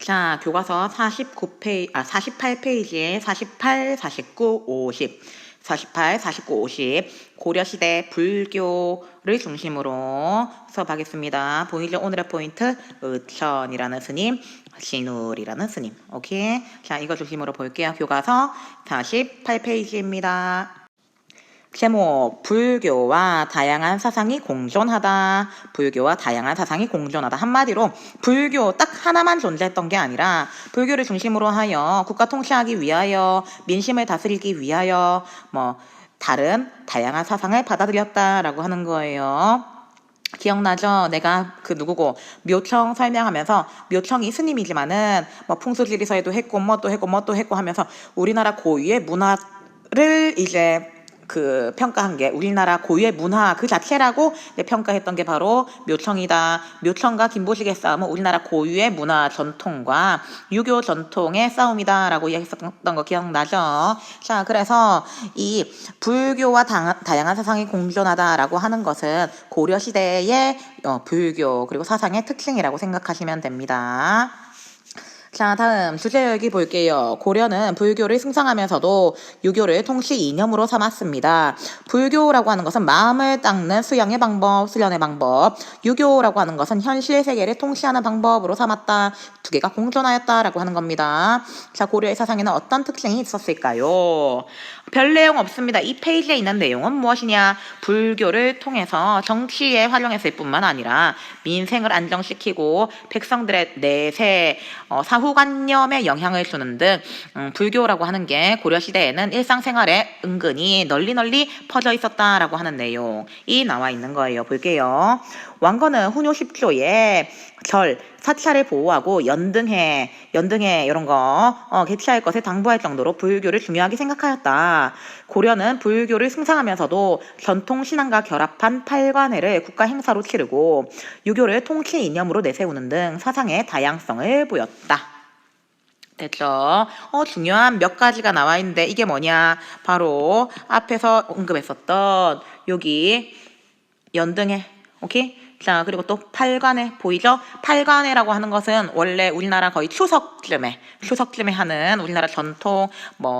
자, 교과서 48페이지에 48, 49, 50, 48, 49, 50 고려시대 불교를 중심으로 수업하겠습니다. 보이죠? 오늘의 포인트 의천이라는 스님, 진울이라는 스님. 오케이? 자, 이거 중심으로 볼게요. 교과서 48페이지입니다. 제목, 불교와 다양한 사상이 공존하다. 불교와 다양한 사상이 공존하다. 한마디로 불교 딱 하나만 존재했던 게 아니라 불교를 중심으로 하여 국가 통치하기 위하여 민심을 다스리기 위하여 다른 다양한 사상을 받아들였다라고 하는 거예요. 기억나죠? 내가 누구고 묘청 설명하면서 묘청이 스님이지만은 풍수지리서에도 했고 뭐 또 했고 하면서 우리나라 고유의 문화를 이제 평가한 게 우리나라 고유의 문화 그 자체라고 평가했던 게 바로 묘청이다. 묘청과 김보식의 싸움은 우리나라 고유의 문화 전통과 유교 전통의 싸움이다 라고 이야기했었던 거 기억나죠? 자, 그래서 이 불교와 다양한 사상이 공존하다라고 하는 것은 고려시대의 불교 그리고 사상의 특징이라고 생각하시면 됩니다. 자, 다음 주제 열기 볼게요. 고려는 불교를 승상하면서도 유교를 통치 이념으로 삼았습니다. 불교라고 하는 것은 마음을 닦는 수양의 방법, 수련의 방법. 유교라고 하는 것은 현실 세계를 통치하는 방법으로 삼았다. 두 개가 공존하였다라고 하는 겁니다. 자, 고려의 사상에는 어떤 특징이 있었을까요? 별 내용 없습니다. 이 페이지에 있는 내용은 무엇이냐? 불교를 통해서 정치에 활용했을 뿐만 아니라 민생을 안정시키고 백성들의 내세, 사후관념에 영향을 주는 등 불교라고 하는 게 고려시대에는 일상생활에 은근히 널리 퍼져 있었다라고 하는 내용이 나와 있는 거예요. 볼게요. 왕건은 훈요 10조에 절, 사찰을 보호하고 연등회 이런 거 개최할 것을 당부할 정도로 불교를 중요하게 생각하였다. 고려는 불교를 승상하면서도 전통 신앙과 결합한 팔관회를 국가 행사로 치르고 유교를 통치 이념으로 내세우는 등 사상의 다양성을 보였다. 됐죠? 중요한 몇 가지가 나와 있는데 이게 뭐냐? 바로 앞에서 언급했었던 여기 연등회, 오케이? 자, 그리고 또 팔관회 보이죠? 팔관회라고 하는 것은 원래 우리나라 거의 추석쯤에 하는 우리나라 전통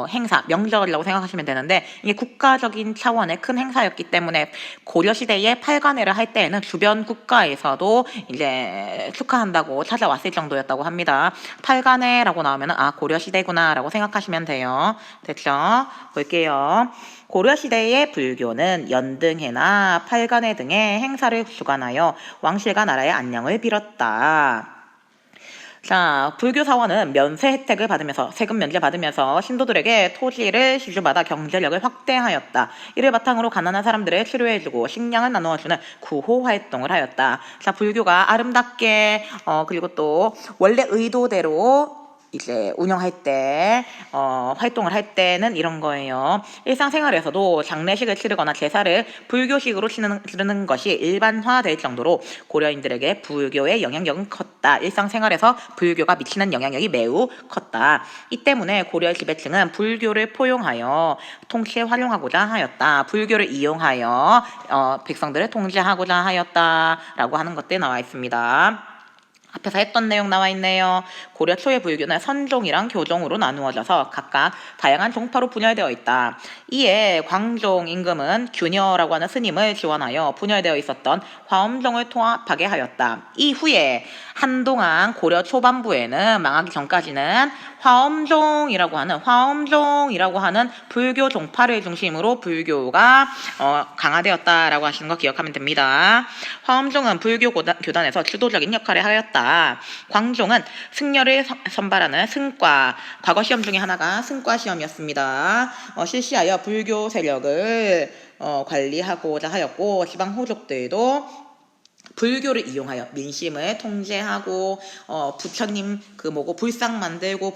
행사, 명절이라고 생각하시면 되는데 이게 국가적인 차원의 큰 행사였기 때문에 고려시대에 팔관회를 할 때에는 주변 국가에서도 이제 축하한다고 찾아왔을 정도였다고 합니다. 팔관회라고 나오면은 고려시대구나 라고 생각하시면 돼요. 됐죠? 볼게요. 고려시대의 불교는 연등회나 팔관회 등의 행사를 주관하여 왕실과 나라의 안녕을 빌었다. 자, 불교 사원은 면세 혜택을 받으면서 세금 면제 받으면서 신도들에게 토지를 시주받아 경제력을 확대하였다. 이를 바탕으로 가난한 사람들을 치료해주고 식량을 나누어주는 구호 활동을 하였다. 자, 불교가 아름답게 그리고 또 원래 의도대로 이제 운영할 때 활동을 할 때는 이런 거예요. 일상생활에서도 장례식을 치르거나 제사를 불교식으로 치르는 것이 일반화될 정도로 고려인들에게 불교의 영향력은 컸다. 일상생활에서 불교가 미치는 영향력이 매우 컸다. 이 때문에 고려의 지배층은 불교를 포용하여 통치에 활용하고자 하였다. 불교를 이용하여 백성들을 통제하고자 하였다라고 하는 것들이 나와 있습니다. 앞에서 했던 내용 나와 있네요. 고려 초의 불교는 선종이랑 교종으로 나누어져서 각각 다양한 종파로 분열되어 있다. 이에 광종 임금은 균여라고 하는 스님을 지원하여 분열되어 있었던 화엄종을 통합하게 하였다. 이후에 한동안 고려 초반부에는 망하기 전까지는 화엄종이라고 하는 불교 종파를 중심으로 불교가 강화되었다라고 하시는 거 기억하면 됩니다. 화엄종은 불교 교단에서 주도적인 역할을 하였다. 광종은 승려를 선발하는 승과, 과거 시험 중에 하나가 승과 시험이었습니다. 실시하여 불교 세력을 관리하고자 하였고 지방 호족들도 불교를 이용하여 민심을 통제하고 부처님 불상 만들고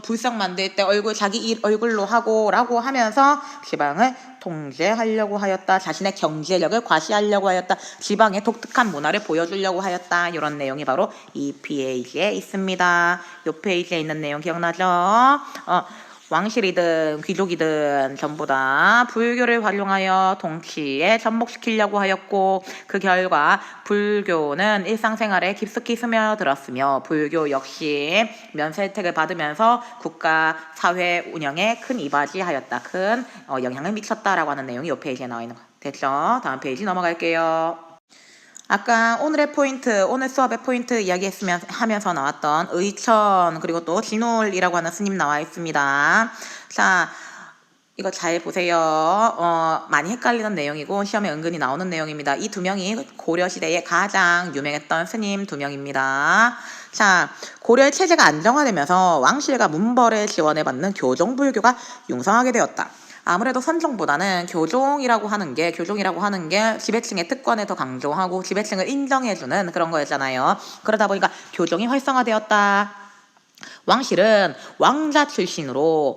불상 만들 때 자기 얼굴로 하고라고 하면서 지방을 통제하려고 하였다. 자신의 경제력을 과시하려고 하였다. 지방의 독특한 문화를 보여주려고 하였다. 이런 내용이 바로 이 페이지에 있습니다. 이 페이지에 있는 내용 기억나죠? 왕실이든 귀족이든 전부 다 불교를 활용하여 통치에 접목시키려고 하였고 그 결과 불교는 일상생활에 깊숙이 스며들었으며 불교 역시 면세 혜택을 받으면서 국가 사회 운영에 큰 이바지하였다. 큰 영향을 미쳤다라고 하는 내용이 이 페이지에 나와 있는 거 됐죠? 다음 페이지 넘어갈게요. 아까 오늘의 포인트, 오늘 수업의 포인트 하면서 나왔던 의천 그리고 또 진울이라고 하는 스님 나와 있습니다. 자, 이거 잘 보세요. 많이 헷갈리는 내용이고 시험에 은근히 나오는 내용입니다. 이 두 명이 고려시대에 가장 유명했던 스님 두 명입니다. 자, 고려의 체제가 안정화되면서 왕실과 문벌의 지원을 받는 교종불교가 융성하게 되었다. 아무래도 선종보다는 교종이라고 하는 게 지배층의 특권을 더 강조하고 지배층을 인정해주는 그런 거였잖아요. 그러다 보니까 교종이 활성화되었다. 왕실은 왕자 출신으로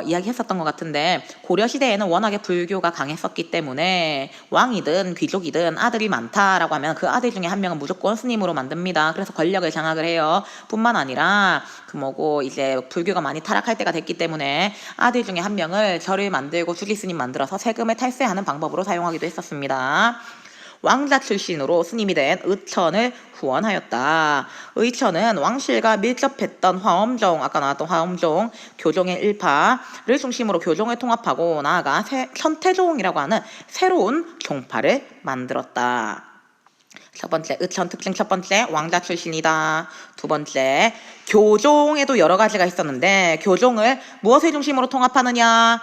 이야기했었던 것 같은데 고려시대에는 워낙에 불교가 강했었기 때문에 왕이든 귀족이든 아들이 많다라고 하면 그 아들 중에 한 명은 무조건 스님으로 만듭니다. 그래서 권력을 장악을 해요. 뿐만 아니라 이제 불교가 많이 타락할 때가 됐기 때문에 아들 중에 한 명을 절을 만들고 주지스님 만들어서 세금을 탈세하는 방법으로 사용하기도 했었습니다. 왕자 출신으로 스님이 된 의천을 후원하였다. 의천은 왕실과 밀접했던 화엄종, 아까 나왔던 화엄종, 교종의 일파를 중심으로 교종을 통합하고 나아가 천태종이라고 하는 새로운 종파를 만들었다. 첫 번째, 의천 특징 첫 번째, 왕자 출신이다. 두 번째, 교종에도 여러 가지가 있었는데 교종을 무엇을 중심으로 통합하느냐?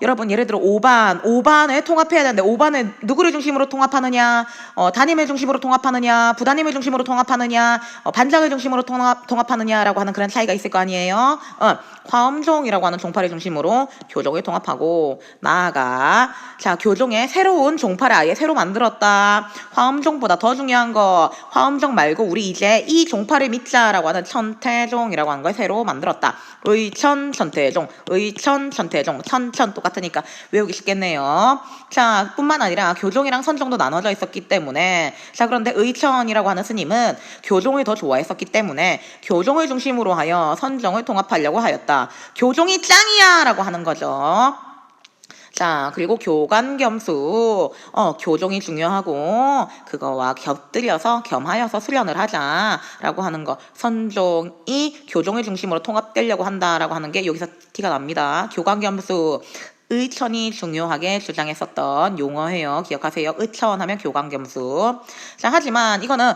여러분 예를 들어 5반을 통합해야 되는데 5반을 누구를 중심으로 통합하느냐, 단임을 중심으로 통합하느냐, 부단임을 중심으로 통합하느냐, 반장을 중심으로 통합하느냐라고 하는 그런 차이가 있을 거 아니에요. 화엄종이라고 하는 종파를 중심으로 교종을 통합하고 나아가 교종의 새로운 종파를 아예 새로 만들었다. 화엄종보다 더 중요한 거, 화엄종 말고 우리 이제 이 종파를 믿자라고 하는 천태종이라고 하는 걸 새로 만들었다. 의천 천태종, 천천 똑같으니까 외우기 쉽겠네요. 뿐만 아니라 교종이랑 선종도 나눠져 있었기 때문에 그런데 의천이라고 하는 스님은 교종을 더 좋아했었기 때문에 교종을 중심으로 하여 선종을 통합하려고 하였다. 교종이 짱이야 라고 하는 거죠. 그리고 교관겸수, 교종이 중요하고 그거와 겸하여서 수련을 하자라고 하는 거. 선종이 교종을 중심으로 통합되려고 한다라고 하는 게 여기서 티가 납니다. 교관겸수. 의천이 중요하게 주장했었던 용어예요. 기억하세요. 의천 하면 교관겸수. 하지만 이거는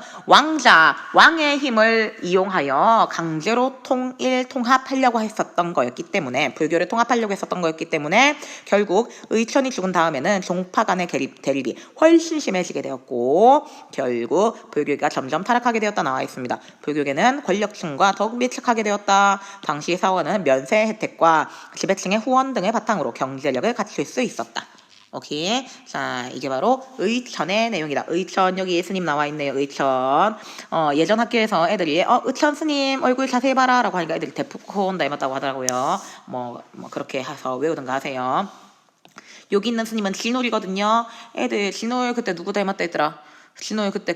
왕의 힘을 이용하여 강제로 통합하려고 했었던 거였기 때문에, 불교를 통합하려고 했었던 거였기 때문에 결국 의천이 죽은 다음에는 종파 간의 대립이 훨씬 심해지게 되었고 결국 불교가 점점 타락하게 되었다 나와 있습니다. 불교계는 권력층과 더욱 밀착하게 되었다. 당시 사원은 면세 혜택과 지배층의 후원 등을 바탕으로 경제력을 갖출 수 있었다. 오케이. 이게 바로 의천의 내용이다. 의천, 여기 스님 나와 있네요. 의천. 예전 학교에서 애들이 의천 스님 얼굴 자세히 봐라 라고 하니까 애들이 데프콘 닮았다고 하더라고요. 그렇게 해서 외우든가 하세요. 여기 있는 스님은 진울이거든요. 애들 진울 그때 누구 닮았다 했더라. 진울 그때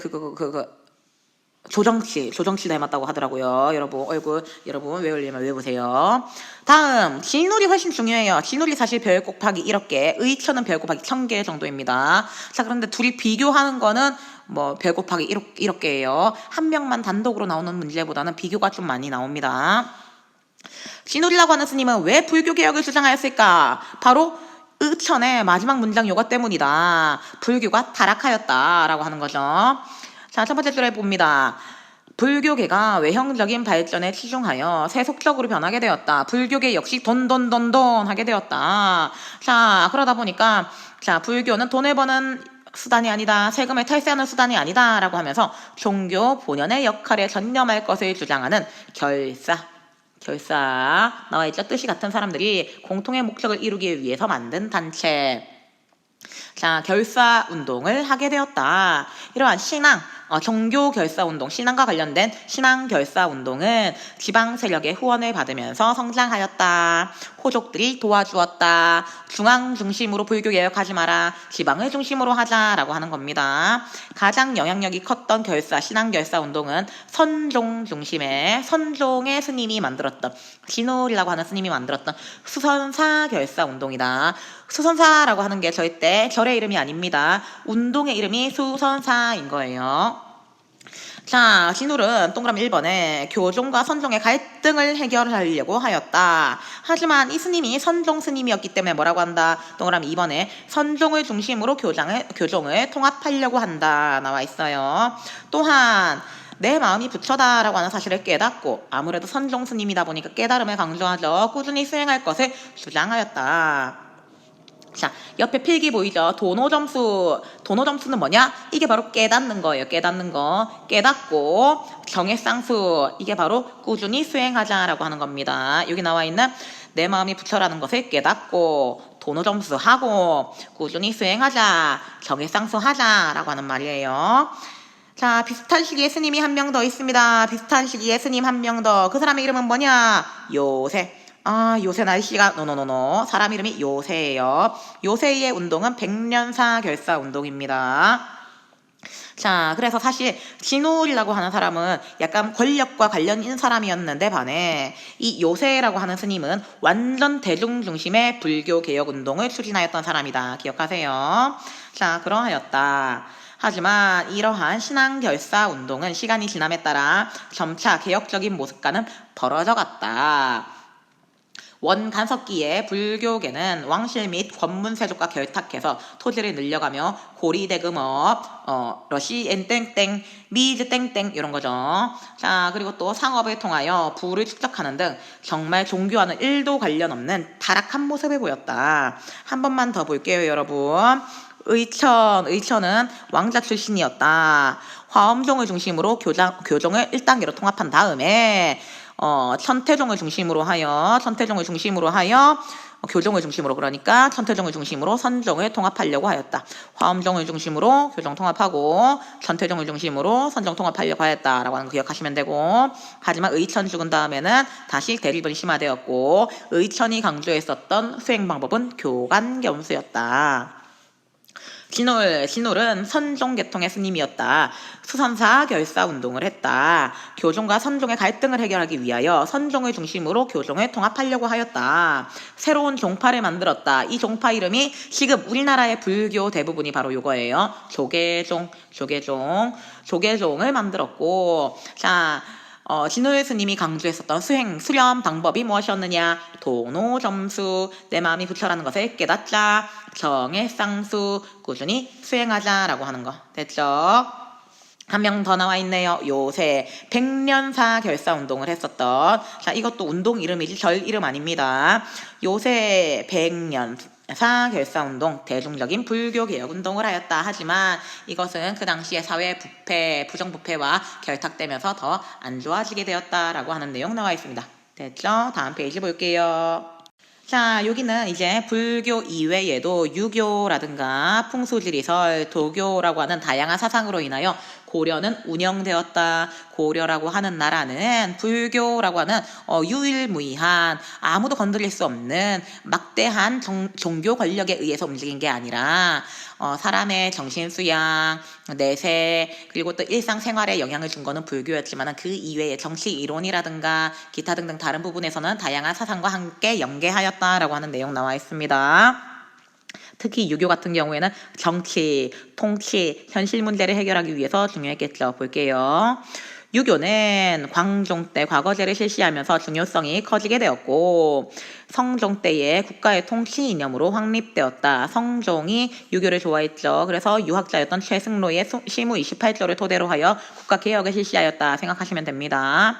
조정치 닮았다고 하더라고요. 여러분 외우려면 외우세요. 다음, 진울이 훨씬 중요해요. 진울이 사실 별 곱하기 1개, 의천은 별 곱하기 1000개 정도입니다. 그런데 둘이 비교하는 거는 별 곱하기 1개예요. 한 명만 단독으로 나오는 문제보다는 비교가 좀 많이 나옵니다. 진울이라고 하는 스님은 왜 불교 개혁을 주장하였을까? 바로 의천의 마지막 문장 요거 때문이다. 불교가 타락하였다라고 하는 거죠. 첫 번째 줄에 봅니다. 불교계가 외형적인 발전에 치중하여 세속적으로 변하게 되었다. 불교계 역시 돈 하게 되었다. 그러다 보니까 불교는 돈을 버는 수단이 아니다. 세금을 탈세하는 수단이 아니다. 라고 하면서 종교 본연의 역할에 전념할 것을 주장하는 결사 나와 있죠. 뜻이 같은 사람들이 공통의 목적을 이루기 위해서 만든 단체. 결사 운동을 하게 되었다. 이러한 신앙, 종교 결사 운동, 신앙과 관련된 신앙 결사 운동은 지방 세력의 후원을 받으면서 성장하였다. 호족들이 도와주었다. 중앙 중심으로 불교 개혁하지 마라. 지방을 중심으로 하자라고 하는 겁니다. 가장 영향력이 컸던 결사, 신앙 결사 운동은 선종 중심의 선종의 스님이 만들었던 진울이라고 하는 스님이 만들었던 수선사 결사 운동이다. 수선사라고 하는 게 절대 절의 이름이 아닙니다. 운동의 이름이 수선사인 거예요. 자, 진울은 동그라미 1번에 교종과 선종의 갈등을 해결하려고 하였다. 하지만 이 스님이 선종 스님이었기 때문에 뭐라고 한다? 동그라미 2번에 선종을 중심으로 교종을 통합하려고 한다. 나와 있어요. 또한 내 마음이 부처다라고 하는 사실을 깨닫고 아무래도 선종 스님이다 보니까 깨달음을 강조하죠. 꾸준히 수행할 것을 주장하였다. 자, 옆에 필기 보이죠? 도노점수. 도노점수는 뭐냐? 이게 바로 깨닫는 거예요. 깨닫는 거. 깨닫고 정해쌍수. 이게 바로 꾸준히 수행하자라고 하는 겁니다. 여기 나와 있는 내 마음이 부처라는 것을 깨닫고 도노점수 하고 꾸준히 수행하자. 정해쌍수 하자라고 하는 말이에요. 자, 비슷한 시기에 스님이 한 명 더 있습니다. 비슷한 시기에 스님 한 명 더. 그 사람의 이름은 뭐냐? 요새. 요새 날씨가 노노노노. 사람 이름이 요새예요. 요새의 운동은 백년사 결사 운동입니다. 자, 그래서 사실 진울이라고 하는 사람은 약간 권력과 관련 있는 사람이었는데 반해 이 요새라고 하는 스님은 완전 대중 중심의 불교 개혁 운동을 추진하였던 사람이다. 기억하세요. 자, 그러하였다. 하지만 이러한 신앙 결사 운동은 시간이 지남에 따라 점차 개혁적인 모습과는 벌어져 갔다. 원간석기의 불교계는 왕실 및 권문세족과 결탁해서 토지를 늘려가며 고리대금업, 러시엔 땡땡, 미즈 땡땡 이런 거죠. 자, 그리고 또 상업을 통하여 부를 축적하는 등 정말 종교와는 1도 관련 없는 타락한 모습을 보였다. 한 번만 더 볼게요, 여러분. 의천은 왕자 출신이었다. 화엄종을 중심으로 교종을 1단계로 통합한 다음에 천태종을 중심으로 하여 교종을 중심으로 그러니까 천태종을 중심으로 선종을 통합하려고 하였다. 화엄종을 중심으로 교종 통합하고 천태종을 중심으로 선종 통합하려고 하였다라고 하는 거 기억하시면 되고, 하지만 의천 죽은 다음에는 다시 대립은 심화되었고 의천이 강조했었던 수행 방법은 교간겸수였다. 진울은 선종계통의 스님이었다. 수선사 결사 운동을 했다. 교종과 선종의 갈등을 해결하기 위하여 선종을 중심으로 교종을 통합하려고 하였다. 새로운 종파를 만들었다. 이 종파 이름이 지금 우리나라의 불교 대부분이 바로 이거예요. 조계종을 만들었고, 자, 진울 스님이 강조했었던 수련 방법이 무엇이었느냐? 도노점수, 내 마음이 부처라는 것을 깨닫자, 정해쌍수, 꾸준히 수행하자라고 하는 거. 됐죠? 한 명 더 나와 있네요. 요새 백년사 결사 운동을 했었던, 자, 이것도 운동 이름이지 절 이름 아닙니다. 요새 백년사 결사 운동, 대중적인 불교 개혁 운동을 하였다. 하지만 이것은 그 당시에 사회 부패, 부정부패와 결탁되면서 더 안 좋아지게 되었다라고 하는 내용 나와 있습니다. 됐죠? 다음 페이지 볼게요. 자, 여기는 이제 불교 이외에도 유교라든가 풍수지리설, 도교라고 하는 다양한 사상으로 인하여 고려는 운영되었다. 고려라고 하는 나라는 불교라고 하는 유일무이한 아무도 건드릴 수 없는 막대한 종교 권력에 의해서 움직인 게 아니라 사람의 정신수양, 내세, 그리고 또 일상생활에 영향을 준 거는 불교였지만 그 이외의 정치 이론이라든가 기타 등등 다른 부분에서는 다양한 사상과 함께 연계하였다라고 하는 내용 나와 있습니다. 특히 유교 같은 경우에는 정치, 통치, 현실 문제를 해결하기 위해서 중요했겠죠. 볼게요. 유교는 광종 때 과거제를 실시하면서 중요성이 커지게 되었고, 성종 때에 국가의 통치 이념으로 확립되었다. 성종이 유교를 좋아했죠. 그래서 유학자였던 최승로의 시무 28조를 토대로 하여 국가개혁을 실시하였다 생각하시면 됩니다.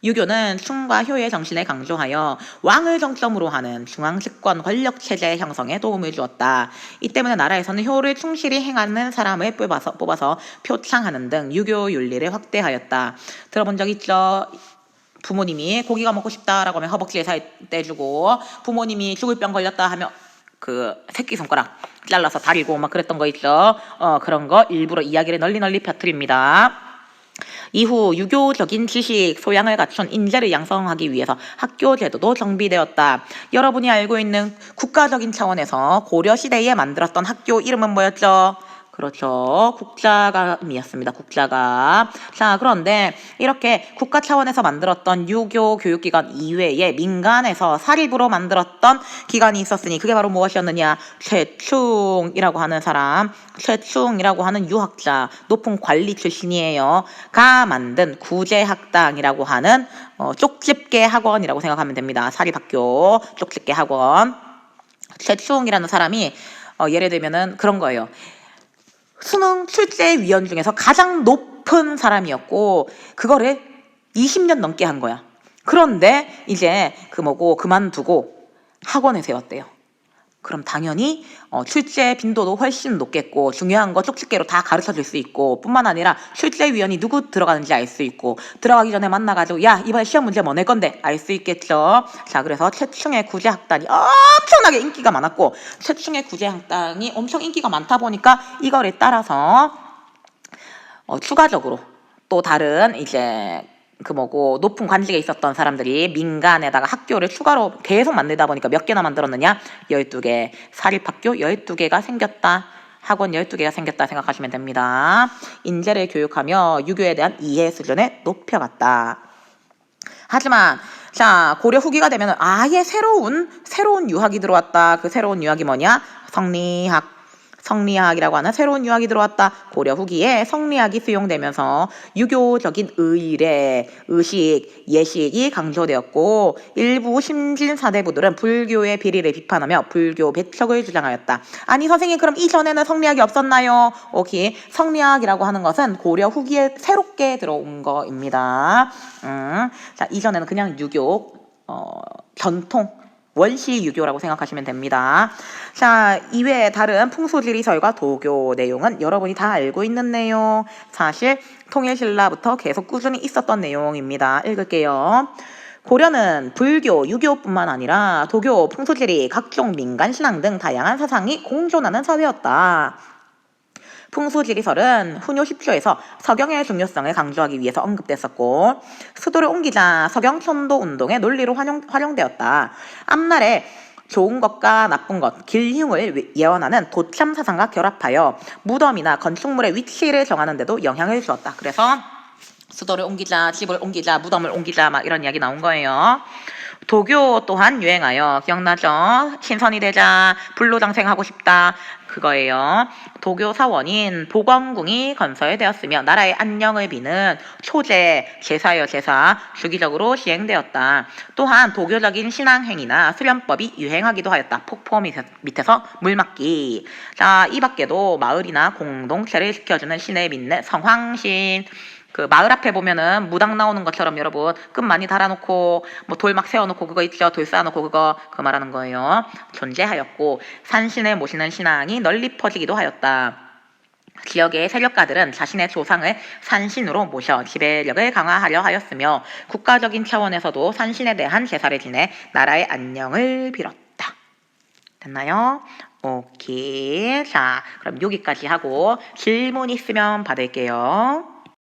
유교는 충과 효의 정신을 강조하여 왕을 정점으로 하는 중앙집권 권력체제 형성에 도움을 주었다. 이 때문에 나라에서는 효를 충실히 행하는 사람을 뽑아서 표창하는 등 유교 윤리를 확대하였다. 들어본 적 있죠? 부모님이 고기가 먹고 싶다라고 하면 허벅지에 살 떼주고, 부모님이 죽을 병 걸렸다 하면 그 새끼손가락 잘라서 다리고 막 그랬던 거 있죠. 그런 거 일부러 이야기를 널리 펴뜨립니다. 이후 유교적인 지식, 소양을 갖춘 인재를 양성하기 위해서 학교 제도도 정비되었다. 여러분이 알고 있는 국가적인 차원에서 고려시대에 만들었던 학교 이름은 뭐였죠? 그렇죠. 국자감이었습니다. 국자감. 자, 그런데 이렇게 국가 차원에서 만들었던 유교 교육기관 이외에 민간에서 사립으로 만들었던 기관이 있었으니 그게 바로 무엇이었느냐? 최충이라고 하는 사람, 최충이라고 하는 유학자, 높은 관리 출신이에요. 가 만든 구제학당이라고 하는 쪽집게 학원이라고 생각하면 됩니다. 사립학교 쪽집게 학원. 최충이라는 사람이 예를 들면은 그런 거예요. 수능 출제위원 중에서 가장 높은 사람이었고 그거를 20년 넘게 한 거야. 그런데 이제 그만두고 학원을 세웠대요. 그럼 당연히 출제 빈도도 훨씬 높겠고 중요한 거 쪽집게로 다 가르쳐줄 수 있고 뿐만 아니라 출제위원이 누구 들어가는지 알 수 있고 들어가기 전에 만나가지고 야 이번에 시험 문제 뭐 낼 건데 알 수 있겠죠. 자, 그래서 최충의 구제학단이 엄청나게 인기가 많았고 최충의 구제학단이 엄청 인기가 많다 보니까 이거에 따라서 추가적으로 또 다른 이제 높은 관직에 있었던 사람들이 민간에다가 학교를 추가로 계속 만들다 보니까 몇 개나 만들었느냐? 12개. 사립학교 12개가 생겼다. 학원 12개가 생겼다 생각하시면 됩니다. 인재를 교육하며 유교에 대한 이해 수준을 높여갔다. 하지만 자, 고려 후기가 되면 아예 새로운 유학이 들어왔다. 그 새로운 유학이 뭐냐? 성리학이라고 하는 새로운 유학이 들어왔다. 고려 후기에 성리학이 수용되면서 유교적인 의례, 의식, 예식이 강조되었고 일부 심진 사대부들은 불교의 비리를 비판하며 불교 배척을 주장하였다. 아니 선생님 그럼 이전에는 성리학이 없었나요? 오케이. 성리학이라고 하는 것은 고려 후기에 새롭게 들어온 거입니다. 자, 이전에는 그냥 유교 전통 원시 유교라고 생각하시면 됩니다. 자, 이외에 다른 풍수지리설과 도교 내용은 여러분이 다 알고 있는 내용, 사실 통일신라부터 계속 꾸준히 있었던 내용입니다. 읽을게요. 고려는 불교, 유교뿐만 아니라 도교, 풍수지리, 각종 민간신앙 등 다양한 사상이 공존하는 사회였다. 풍수지리설은 훈요 10조에서 서경의 중요성을 강조하기 위해서 언급됐었고 수도를 옮기자 서경천도 운동의 논리로 활용되었다. 앞날에 좋은 것과 나쁜 것, 길흉을 예언하는 도참 사상과 결합하여 무덤이나 건축물의 위치를 정하는 데도 영향을 주었다. 그래서 수도를 옮기자, 집을 옮기자, 무덤을 옮기자 막 이런 이야기 나온 거예요. 도교 또한 유행하여 기억나죠? 신선이 되자, 불로장생하고 싶다 그거예요. 도교 사원인 보건궁이 건설되었으며 나라의 안녕을 비는 초제, 제사여 제사 주기적으로 시행되었다. 또한 도교적인 신앙행위나 수련법이 유행하기도 하였다. 폭포 밑에서 물 맞기. 자, 이 밖에도 마을이나 공동체를 지켜주는 신을 믿는 성황신, 그 마을 앞에 보면은 무당 나오는 것처럼 여러분 끈 많이 달아놓고 돌 막 세워놓고 그거 있죠. 돌 쌓아놓고 그거 말하는 거예요. 존재하였고 산신을 모시는 신앙이 널리 퍼지기도 하였다. 지역의 세력가들은 자신의 조상을 산신으로 모셔 지배력을 강화하려 하였으며 국가적인 차원에서도 산신에 대한 제사를 지내 나라의 안녕을 빌었다. 됐나요? 오케이. 자, 그럼 여기까지 하고 질문 있으면 받을게요.